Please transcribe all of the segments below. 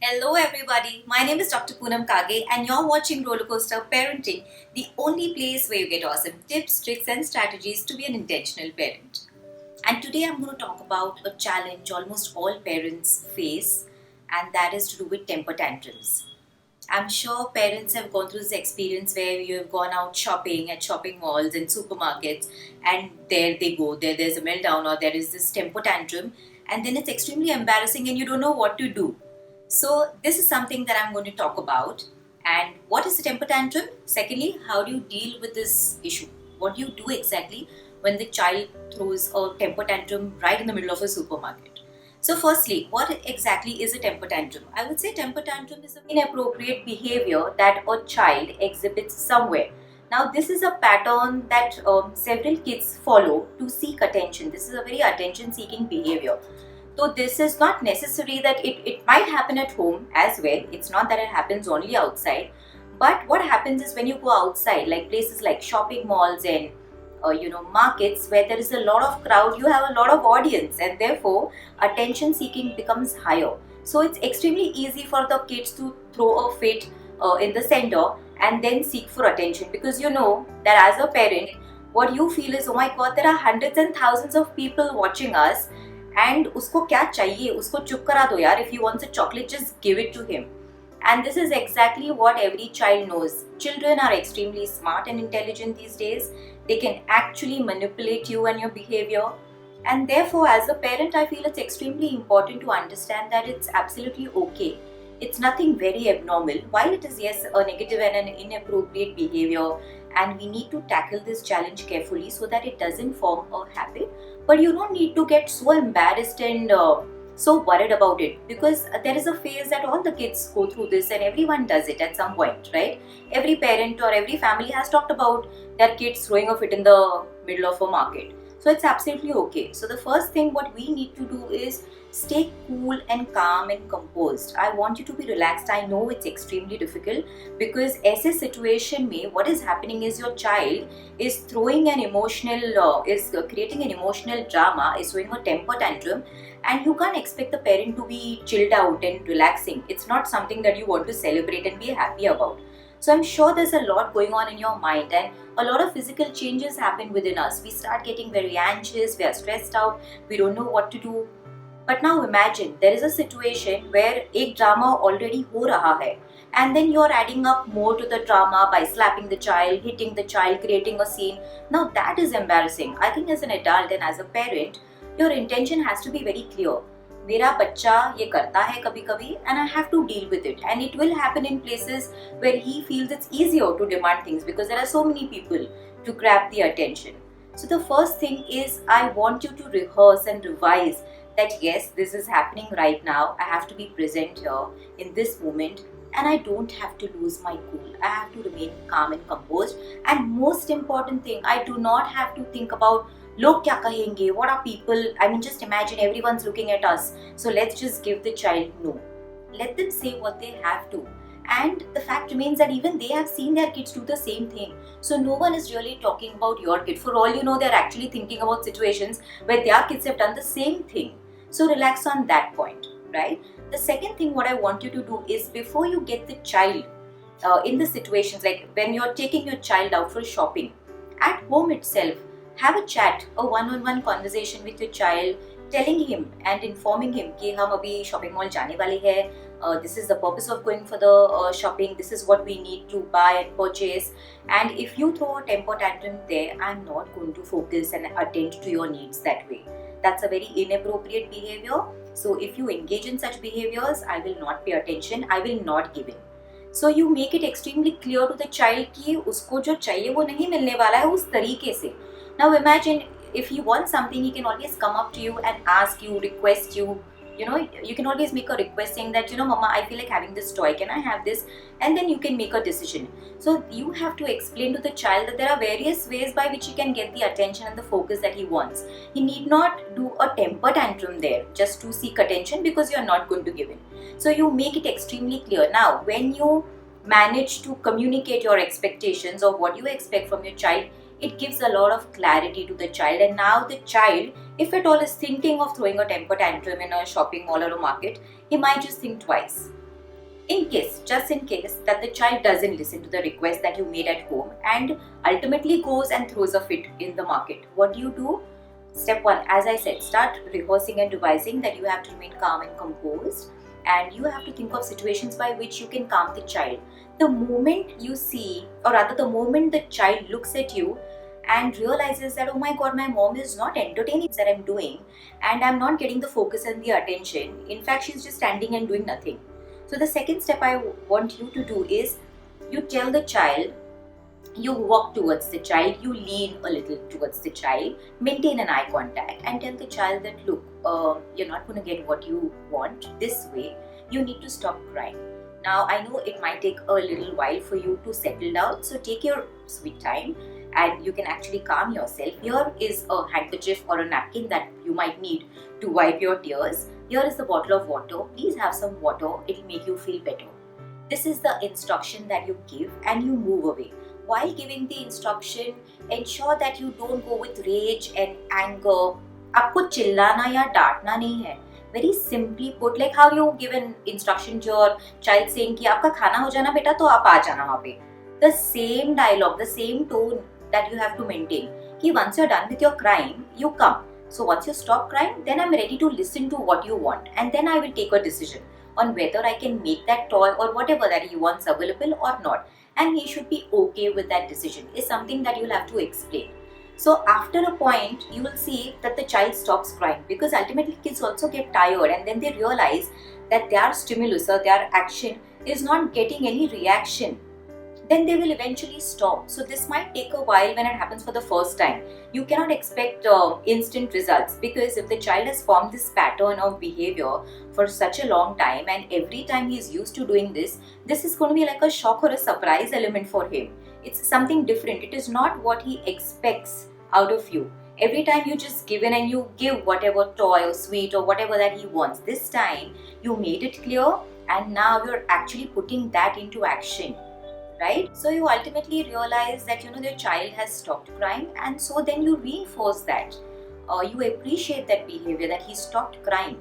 Hello everybody, my name is Dr. Poonam Kage and you're watching Rollercoaster Parenting, the only place where you get awesome tips, tricks and strategies to be an intentional parent. And today I'm going to talk about a challenge almost all parents face, and that is to do with temper tantrums. I'm sure parents have gone through this experience where you have gone out shopping at shopping malls and supermarkets, and there they go, there's a meltdown or there is this temper tantrum, and then it's extremely embarrassing and you don't know what to do. So, this is something that I'm going to talk about. And what is the temper tantrum? Secondly, how do you deal with this issue? What do you do exactly when the child throws a temper tantrum right in the middle of a supermarket? So, firstly, what exactly is a temper tantrum? I would say temper tantrum is an inappropriate behavior that a child exhibits somewhere. Now, this is a pattern that several kids follow to seek attention. This is a very attention seeking behavior. So this is not necessary that it might happen at home as well. It's not that it happens only outside. But what happens is when you go outside, like places like shopping malls and markets where there is a lot of crowd, you have a lot of audience, and therefore attention seeking becomes higher. So it's extremely easy for the kids to throw a fit in the center and then seek for attention, because you know that as a parent, what you feel is, oh my god, there are hundreds and thousands of people watching us, and उसको क्या चाहिए, उसको चुप करा दो यार. If he wants a chocolate, just give it to him. And this is exactly what every child knows. Children are extremely smart and intelligent these days. They can actually manipulate you and your behavior. And therefore, as a parent, I feel it's extremely important to understand that it's absolutely okay. It's nothing very abnormal. While it is, yes, a negative and an inappropriate behavior, and we need to tackle this challenge carefully so that it doesn't form a habit, but you don't need to get so embarrassed and so worried about it, because there is a phase that all the kids go through this and everyone does it at some point, right? Every parent or every family has talked about their kids throwing a fit in the middle of a market. So it's absolutely okay. So the first thing what we need to do is stay cool and calm and composed. I want you to be relaxed. I know it's extremely difficult, because ऐसे situation में what is happening is your child is throwing an emotional, is creating an emotional drama, is throwing a temper tantrum, and you can't expect the parent to be chilled out and relaxing. It's not something that you want to celebrate and be happy about. So I'm sure there's a lot going on in your mind, and a lot of physical changes happen within us. We start getting very anxious, we are stressed out, we don't know what to do. But now imagine there is a situation where एक drama already हो रहा है, and then you're adding up more to the drama by slapping the child, hitting the child, creating a scene. Now that is embarrassing. I think as an adult and as a parent, your intention has to be very clear. मेरा बच्चा ये करता है कभी कभी, and I have to deal with it, and it will happen in places where he feels it's easier to demand things because there are so many people to grab the attention. So the first thing is, I want you to rehearse and revise that yes, this is happening right now. I have to be present here in this moment, and I don't have to lose my cool. I have to remain calm and composed. And most important thing, I do not have to think about log kya kahenge, what are people, I mean, just imagine everyone's looking at us, so let's just give the child. No, let them say what they have to. And the fact remains that even they have seen their kids do the same thing. So no one is really talking about your kid. For all you know, they're actually thinking about situations where their kids have done the same thing. So relax on that point, right? The second thing what I want you to do is, before you get the child in the situations, like when you're taking your child out for shopping, at home itself, have a chat, a one-on-one conversation with your child, telling him and informing him कि हम अभी shopping mall जाने वाले हैं. This is the purpose of going for the shopping. This is what we need to buy and purchase. And if you throw a temper tantrum there, I'm not going to focus and attend to your needs that way. That's a very inappropriate behavior. So if you engage in such behaviors, I will not pay attention. I will not give in. So you make it extremely clear to the child कि उसको जो चाहिए वो नहीं मिलने वाला है उस तरीके से. Now imagine, if he wants something, he can always come up to you and ask you, request you. You know, you can always make a request saying that, you know, Mama, I feel like having this toy, can I have this? And then you can make a decision. So you have to explain to the child that there are various ways by which he can get the attention and the focus that he wants. He need not do a temper tantrum there just to seek attention, because you are not going to give in. So you make it extremely clear. Now, when you manage to communicate your expectations of what you expect from your child, it gives a lot of clarity to the child. And now the child, if at all is thinking of throwing a temper tantrum in a shopping mall or a market, he might just think twice. Just in case that the child doesn't listen to the request that you made at home and ultimately goes and throws a fit in the market, what do you do? Step one, as I said, start rehearsing and revising that you have to remain calm and composed, and you have to think of situations by which you can calm the child. The moment you see, or rather the moment the child looks at you and realizes that, oh my god, my mom is not entertaining that I'm doing and I'm not getting the focus and the attention. In fact, she's just standing and doing nothing. So the second step I want you to do is you tell the child, you walk towards the child, you lean a little towards the child, maintain an eye contact and tell the child that, look, you're not going to get what you want this way. You need to stop crying. Now, I know it might take a little while for you to settle down, so take your sweet time and you can actually calm yourself. Here is a handkerchief or a napkin that you might need to wipe your tears. Here is the bottle of water. Please have some water. It will make you feel better. This is the instruction that you give and you move away. While giving the instruction, ensure that you don't go with rage and anger. आपको चिल्लाना या डांटना नहीं है. Very simply put, like how you give an instruction to your child saying कि आपका खाना हो जाना बेटा तो आप आ जाना वहाँ पे. The same dialogue, the same tone that you have to maintain. कि once you're done with your crying, you come. So once you stop crying, then I'm ready to listen to what you want, and then I will take a decision on whether I can make that toy or whatever that he wants available or not. And he should be okay with that decision. Is something that you'll have to explain. So after a point, you will see that the child stops crying, because ultimately kids also get tired and then they realize that their stimulus or their action is not getting any reaction. Then they will eventually stop. So this might take a while when it happens for the first time. You cannot expect instant results, because if the child has formed this pattern of behavior for such a long time and every time he is used to doing this is going to be like a shock or a surprise element for him. It's something different. It is not what he expects out of you. Every time you just give in and you give whatever toy or sweet or whatever that he wants. This time you made it clear and now you're actually putting that into action. Right? So you ultimately realize that the child has stopped crying, and so then you reinforce that. You appreciate that behavior that he stopped crying,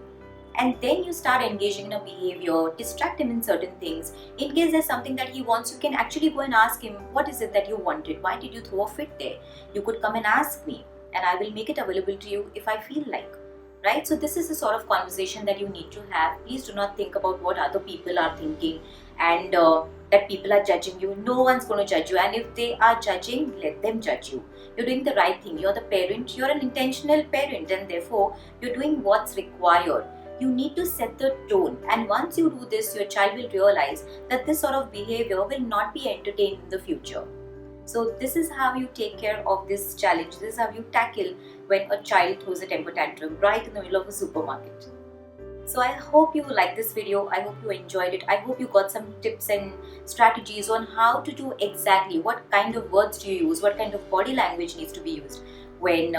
and then you start engaging in a behavior, distract him in certain things. In case there's something that he wants, you can actually go and ask him, what is it that you wanted? Why did you throw a fit there? You could come and ask me and I will make it available to you if I feel like. Right? So this is the sort of conversation that you need to have. Please do not think about what other people are thinking and that people are judging you. No one's going to judge you, and if they are judging, let them judge you. You're doing the right thing. You're the parent. You're an intentional parent, and therefore you're doing what's required. You need to set the tone, and once you do this, your child will realize that this sort of behavior will not be entertained in the future. So this is how you take care of this challenge. This is how you tackle when a child throws a temper tantrum right in the middle of a supermarket. So I hope you liked this video. I hope you enjoyed it. I hope you got some tips and strategies on how to do exactly what kind of words do you use, what kind of body language needs to be used when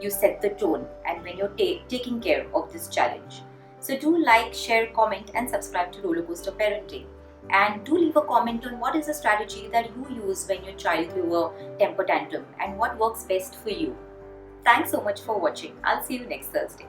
you set the tone and when you're taking care of this challenge. So do like, share, comment and subscribe to Rollercoaster Parenting. And do leave a comment on what is the strategy that you use when your child threw a temper tantrum and what works best for you. Thanks so much for watching. I'll see you next Thursday.